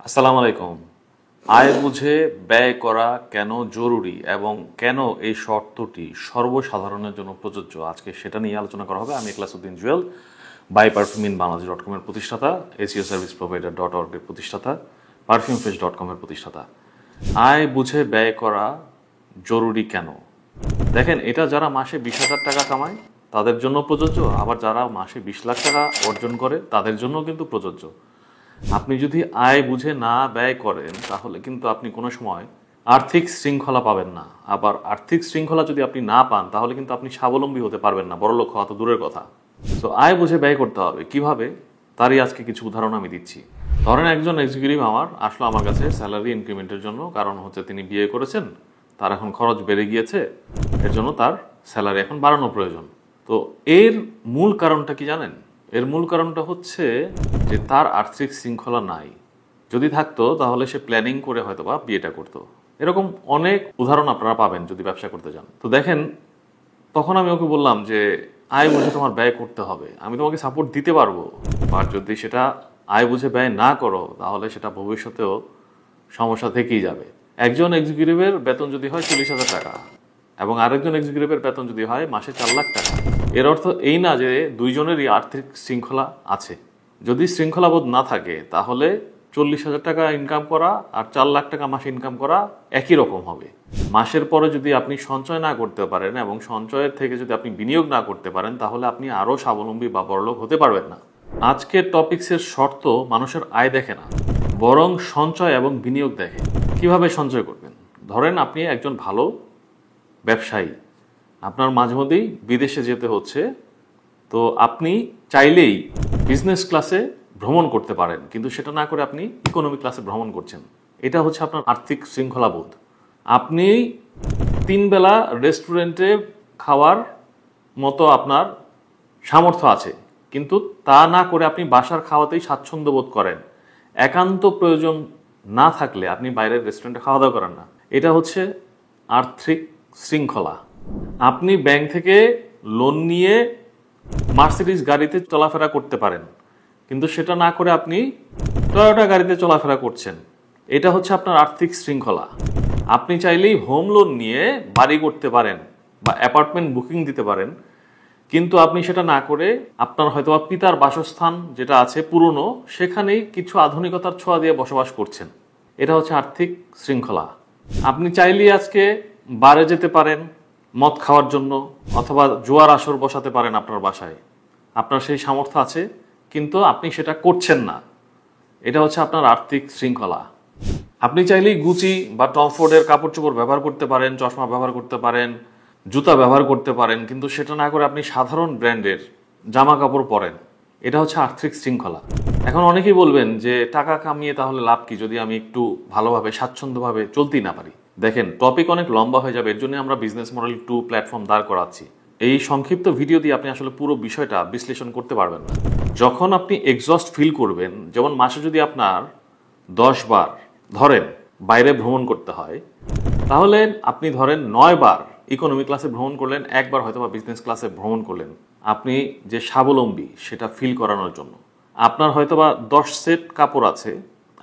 আসসালামু আলাইকুম। আয় বুঝে ব্যয় করা কেন জরুরি এবং কেন এই শর্তটি সর্বসাধারণের জন্য প্রযোজ্য, আজকে সেটা নিয়ে আলোচনা করা হবে। আমি ইখলাসউদ্দিন জুয়েল, বাই পারফিউম ইন বাংলাদেশ.com এর প্রতিষ্ঠাতা, এসইও সার্ভিস প্রোভাইডার.org এর প্রতিষ্ঠাতা, পারফিউমফ্রেশ.com এর প্রতিষ্ঠাতা। আয় বুঝে ব্যয় করা জরুরি কেন? দেখেন, এটা যারা মাসে 20,000 টাকা কামায় তাদের জন্য প্রযোজ্য, আবার যারা মাসে 20 লাখ টাকা অর্জন করে তাদের জন্য কিন্তু প্রযোজ্য। আপনি যদি আয় বুঝে না ব্যয় করেন তাহলে কিন্তু আপনি কোনো সময় আর্থিক শৃঙ্খলা পাবেন না। আবার আর্থিক শৃঙ্খলা যদি আপনি না পান তাহলে কিন্তু আপনি স্বাবলম্বী হতে পারবেন না, বড়লোক হওয়া তো দূরের কথা। তো আয় বুঝে ব্যয় করতে হবে কিভাবে, তারই আজকে কিছু উদাহরণ আমি দিচ্ছি। ধরেন একজন এক্সিকিউটিভ আসলো আমার কাছে স্যালারি ইনক্রিমেন্টের জন্য, কারণ হচ্ছে তিনি বিয়ে করেছেন, তার এখন খরচ বেড়ে গিয়েছে, এর জন্য তার স্যালারি এখন বাড়ানো প্রয়োজন। তো এর মূল কারণটা কি জানেন? এর মূল কারণটা হচ্ছে যে তার আর্থিক শৃঙ্খলা নাই। যদি থাকতো তাহলে সে প্ল্যানিং করে হয়তো বা বিয়েটা করতো। এরকম অনেক উদাহরণ আপনারা পাবেন যদি ব্যবসা করতে যান। তো দেখেন, তখন আমি ওকে বললাম যে আয় বুঝে তোমার ব্যয় করতে হবে, আমি তোমাকে সাপোর্ট দিতে পারবো, আর যদি সেটা আয় বুঝে ব্যয় না করো তাহলে সেটা ভবিষ্যতেও সমস্যা থেকেই যাবে। একজন এক্সিকিউটিভের বেতন যদি হয় 40,000 টাকা এবং আরেকজন এক্সিকিউটিভের বেতন যদি হয় মাসে 4 লাখ টাকা, এর অর্থ এই না যে দুইজনেরই আর্থিক শৃঙ্খলা আছে। যদি শৃঙ্খলাবোধ না থাকে তাহলে 40,000 টাকা ইনকাম করা আর 4 লাখ টাকা মাসে ইনকাম করা একই রকম হবে। মাসের পরে যদি আপনি সঞ্চয় না করতে পারেন এবং সঞ্চয়ের থেকে যদি আপনি বিনিয়োগ না করতে পারেন তাহলে আপনি আরও স্বাবলম্বী বা বড়লোক হতে পারবেন না। আজকের টপিক্সের শর্ত মানুষের আয় দেখে না, বরং সঞ্চয় এবং বিনিয়োগ দেখে। কিভাবে সঞ্চয় করবেন? ধরেন আপনি একজন ভালো ব্যবসায়ী, আপনার মাঝে মধ্যেই বিদেশে যেতে হচ্ছে, তো আপনি চাইলেই বিজনেস ক্লাসে ভ্রমণ করতে পারেন, কিন্তু সেটা না করে আপনি ইকোনমি ক্লাসে ভ্রমণ করছেন। এটা হচ্ছে আপনার আর্থিক শৃঙ্খলাবোধ। আপনি 3 বেলা রেস্টুরেন্টে খাওয়ার মতো আপনার সামর্থ্য আছে, কিন্তু তা না করে আপনি বাসার খাওয়াতেই স্বাচ্ছন্দ্য বোধ করেন। একান্ত প্রয়োজন না থাকলে আপনি বাইরের রেস্টুরেন্টে খাওয়া দাওয়া করেন না। এটা হচ্ছে আর্থিক শৃঙ্খলা। আপনি ব্যাংক থেকে লোন নিয়ে মার্সিডিজ গাড়িতে চলাফেরা করতে পারেন, কিন্তু সেটা না করে আপনি টয়োটা গাড়িতে চলাফেরা করছেন। এটা হচ্ছে আপনার আর্থিক শৃঙ্খলা। আপনি চাইলেই হোম লোন নিয়ে বাড়ি করতে পারেন বা অ্যাপার্টমেন্ট বুকিং দিতে পারেন, কিন্তু আপনি সেটা না করে আপনার হয়তোবা পিতার বাসস্থান যেটা আছে পুরনো, সেখানেই কিছু আধুনিকতার ছোঁয়া দিয়ে বসবাস করছেন। এটা হচ্ছে আর্থিক শৃঙ্খলা। আপনি চাইলেই আজকে বারে যেতে পারেন মদ খাওয়ার জন্য, অথবা জুয়ার আসর বসাতে পারেন আপনার বাসায়, আপনার সেই সামর্থ্য আছে, কিন্তু আপনি সেটা করছেন না। এটা হচ্ছে আপনার আর্থিক শৃঙ্খলা। আপনি চাইলেই গুচি বা টম ফোর্ডের কাপড় চোপড় ব্যবহার করতে পারেন, চশমা ব্যবহার করতে পারেন, জুতা ব্যবহার করতে পারেন, কিন্তু সেটা না করে আপনি সাধারণ ব্র্যান্ডের জামা কাপড় পরেন। এটা হচ্ছে আর্থিক শৃঙ্খলা। এখন অনেকেই বলবেন যে টাকা কামিয়ে তাহলে লাভ কি যদি আমি একটু ভালোভাবে স্বাচ্ছন্দ্যভাবে চলতেই না পারি? দেখেন, টপিক অনেক লম্বা হয়ে যাবে, এর জন্য আমরা বিজনেস মডেল 2 প্ল্যাটফর্ম দাঁড় করাচ্ছি। এই সংক্ষিপ্ত ভিডিও দিয়ে আপনি আসলে পুরো বিষয়টা বিশ্লেষণ করতে পারবেন না। যখন আপনি এক্সস্ট ফিল করবেন, যেমন মাসে যদি আপনার 10 বার ধরেন বাইরে ভ্রমণ করতে হয়, তাহলে আপনি ধরেন 9 বার ইকোনমি ক্লাসে ভ্রমণ করলেন, একবার হয়তো বা বিজনেস ক্লাসে ভ্রমণ করলেন। আপনি যে স্বাবলম্বী সেটা ফিল করানোর জন্য। আপনার হয়তোবা 10 সেট কাপড় আছে,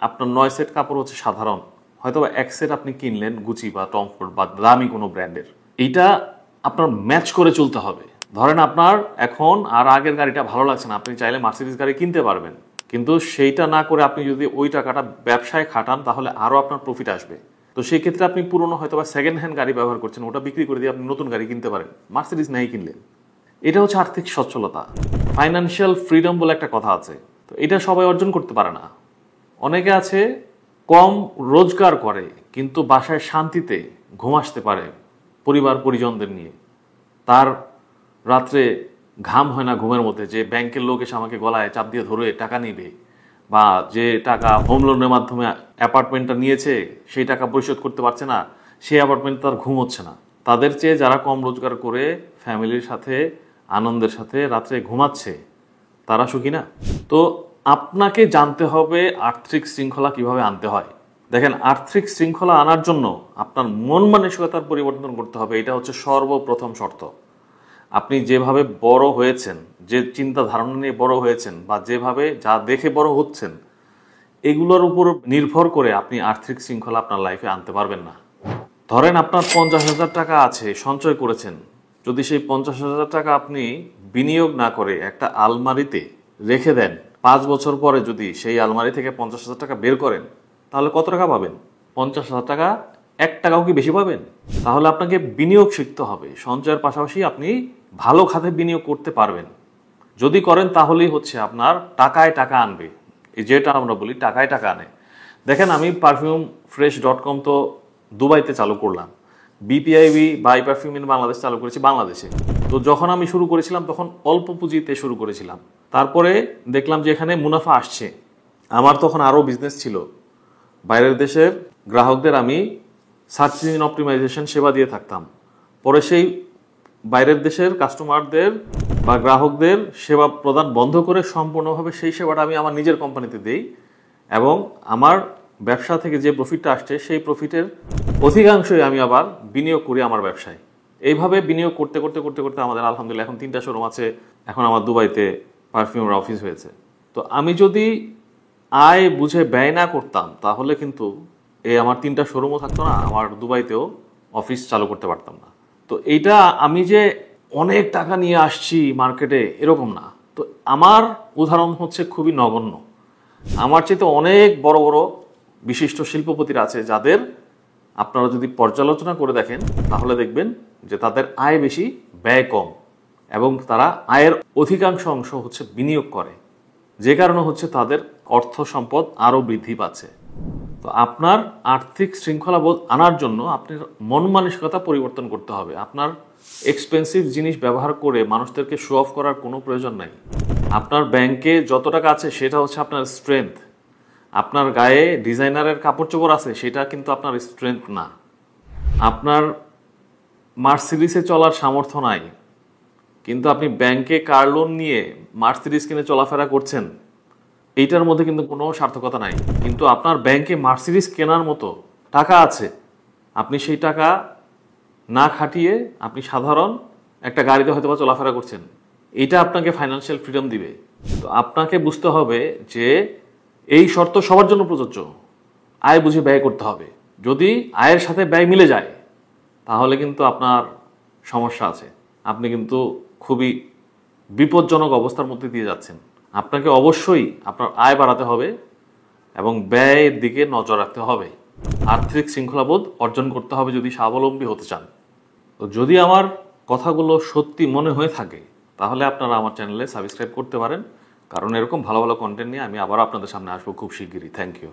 আপনার 9 সেট কাপড় হচ্ছে সাধারণ, হয়তোবা 1 সেট আপনি কিনলেন গুচি বা টম ফোর্ড বা দামি কোনো ব্র্যান্ডের। এইটা আপনার ম্যাচ করে চলতে হবে। ধরেন আপনার এখন আর আগের গাড়িটা ভালো লাগছে না, আপনি চাইলে মার্সিডিজ গাড়ি কিনতে পারবেন, কিন্তু সেইটা না করে আপনি যদি ওই টাকাটা ব্যবসায় খাটান তাহলে আরও আপনার প্রফিট আসবে। তো সেই ক্ষেত্রে আপনি পুরনো হয়তো বা সেকেন্ড হ্যান্ড গাড়ি ব্যবহার করছেন, ওটা বিক্রি করে দিয়ে আপনি নতুন গাড়ি কিনতে পারেন, মার্সিডিজ নাই কিনলেন। এটা হচ্ছে আর্থিক সচ্ছলতা। ফাইন্যান্সিয়াল ফ্রিডম বলে একটা কথা আছে, তো এটা সবাই অর্জন করতে পারে না। অনেকে আছে কম রোজগার করে কিন্তু বাসায় শান্তিতে ঘুম আসতে পারে পরিবার পরিজনদের নিয়ে। তার রাত্রে ঘাম হয় না ঘুমের মধ্যে যে ব্যাংকের লোক এসে আমাকে গলায় চাপ দিয়ে ধরে টাকা নিবে, বা যে টাকা হোম লোনের মাধ্যমে অ্যাপার্টমেন্টটা নিয়েছে সেই টাকা পরিশোধ করতে পারছে না, সেই অ্যাপার্টমেন্ট তার ঘুম হচ্ছে না। তাদের চেয়ে যারা কম রোজগার করে ফ্যামিলির সাথে আনন্দের সাথে রাত্রে ঘুমাচ্ছে তারা সুখী না? তো আপনাকে জানতে হবে আর্থিক শৃঙ্খলা কিভাবে আনতে হয়। দেখেন, আর্থিক শৃঙ্খলা আনার জন্য আপনার মন মানসিকতার পরিবর্তন করতে হবে। এটা হচ্ছে সর্বপ্রথম শর্ত। আপনি যেভাবে বড় হয়েছেন, যে চিন্তা ধারণা নিয়ে বড় হয়েছেন, বা যেভাবে যা দেখে বড় হচ্ছেন, এগুলোর উপর নির্ভর করে আপনি আর্থিক শৃঙ্খলা আপনার লাইফে আনতে পারবেন না। ধরেন আপনার 50,000 টাকা আছে, সঞ্চয় করেছেন, যদি সেই 50,000 টাকা আপনি বিনিয়োগ না করে একটা আলমারিতে রেখে দেন, 5 বছর পরে যদি সেই আলমারি থেকে 50,000 টাকা বের করেন, তাহলে কত টাকা পাবেন? 50,000 টাকা, 1 টাকাও কি বেশি পাবেন? তাহলে আপনাকে বিনিয়োগ শিখতে হবে। সঞ্চয়ের পাশাপাশি আপনি ভালো খাতে বিনিয়োগ করতে পারবেন। যদি করেন তাহলেই হচ্ছে আপনার টাকায় টাকা আনবে। এই যেটা আমরা বলি টাকায় টাকা আনে। দেখেন, আমি perfume-fresh.com তো দুবাইতে চালু করলাম, BPIB buy perfume in Bangladesh চালু করেছি বাংলাদেশে। তো যখন আমি শুরু করেছিলাম তখন অল্প পুঁজিতে শুরু করেছিলাম, তারপরে দেখলাম যে এখানে মুনাফা আসছে। আমার তখন আরও বিজনেস ছিল, বাইরের দেশের গ্রাহকদের আমি সার্চ ইঞ্জিন অপটিমাইজেশন সেবা দিয়ে থাকতাম। পরে সেই বাইরের দেশের কাস্টমারদের বা গ্রাহকদের সেবা প্রদান বন্ধ করে সম্পূর্ণভাবে সেই সেবাটা আমি আমার নিজের কোম্পানিতে দিই, এবং আমার ব্যবসা থেকে যে প্রফিটটা আসছে সেই প্রফিটের অধিকাংশই আমি আবার বিনিয়োগ করি আমার ব্যবসায়। এইভাবে বিনিয়োগ করতে করতে করতে করতে আমাদের আলহামদুলিল্লাহ এখন 3টা শোরুম আছে। এখন আমার দুবাইতে পারফিউমের অফিস হয়েছে। তো আমি যদি আয় বুঝে ব্যয় না করতাম তাহলে কিন্তু এই আমার 3টা শোরুমও থাকতো না, আমার দুবাইতেও অফিস চালু করতে পারতাম না। তো এইটা আমি যে অনেক টাকা নিয়ে আসছি মার্কেটে এরকম না। তো আমার উদাহরণ হচ্ছে খুবই নগণ্য। আমার চেয়ে অনেক বড় বড় বিশিষ্ট শিল্পপতিরা আছে যাদের আপনারা যদি পর্যালোচনা করে দেখেন তাহলে দেখবেন যে তাদের আয় বেশি, ব্যয় কম, এবং তারা আয়ের অধিকাংশ অংশ হচ্ছে বিনিয়োগ করে, যে কারণে হচ্ছে তাদের অর্থ সম্পদ আরও বৃদ্ধি পাচ্ছে। তো আপনার আর্থিক শৃঙ্খলাবোধ আনার জন্য আপনার মন মানসিকতা পরিবর্তন করতে হবে। আপনার এক্সপেন্সিভ জিনিস ব্যবহার করে মানুষদেরকে শো অফ করার কোনো প্রয়োজন নাই। আপনার ব্যাংকে যত টাকা আছে সেটা হচ্ছে আপনার স্ট্রেংথ। আপনার গায়ে ডিজাইনারের কাপড় চোপড় আছে সেটা কিন্তু আপনার স্ট্রেংথ না। আপনার মার্সিডিসে চলার সামর্থ্য নাই, কিন্তু আপনি ব্যাংকে কার লোন নিয়ে মার্সিডিস কিনে চলাফেরা করছেন, এইটার মধ্যে কিন্তু কোনো সার্থকতা নাই। কিন্তু আপনার ব্যাংকে মার্সিডিস কেনার মতো টাকা আছে, আপনি সেই টাকা না খাটিয়ে আপনি সাধারণ একটা গাড়িতে হয়তো বা চলাফেরা করছেন, এইটা আপনাকে ফাইন্যান্সিয়াল ফ্রিডম দিবে। তো আপনাকে বুঝতে হবে যে এই শর্ত সবার জন্য প্রযোজ্য। আয় বুঝে ব্যয় করতে হবে। যদি আয়ের সাথে ব্যয় মিলে যায় তাহলে কিন্তু আপনার সমস্যা আছে, আপনি কিন্তু খুবই বিপজ্জনক অবস্থার মধ্যে দিয়ে যাচ্ছেন। আপনাকে অবশ্যই আপনার আয় বাড়াতে হবে এবং ব্যয়ের দিকে নজর রাখতে হবে। আর্থিক শৃঙ্খলাবোধ অর্জন করতে হবে যদি স্বাবলম্বী হতে চান। তো যদি আমার কথাগুলো সত্যি মনে হয়ে থাকে তাহলে আপনারা আমার চ্যানেলে সাবস্ক্রাইব করতে পারেন, কারণ এরকম ভালো ভালো কন্টেন্ট নিয়ে আমি আবার আপনাদের সামনে আসবো খুব শিগগিরই। Thank you.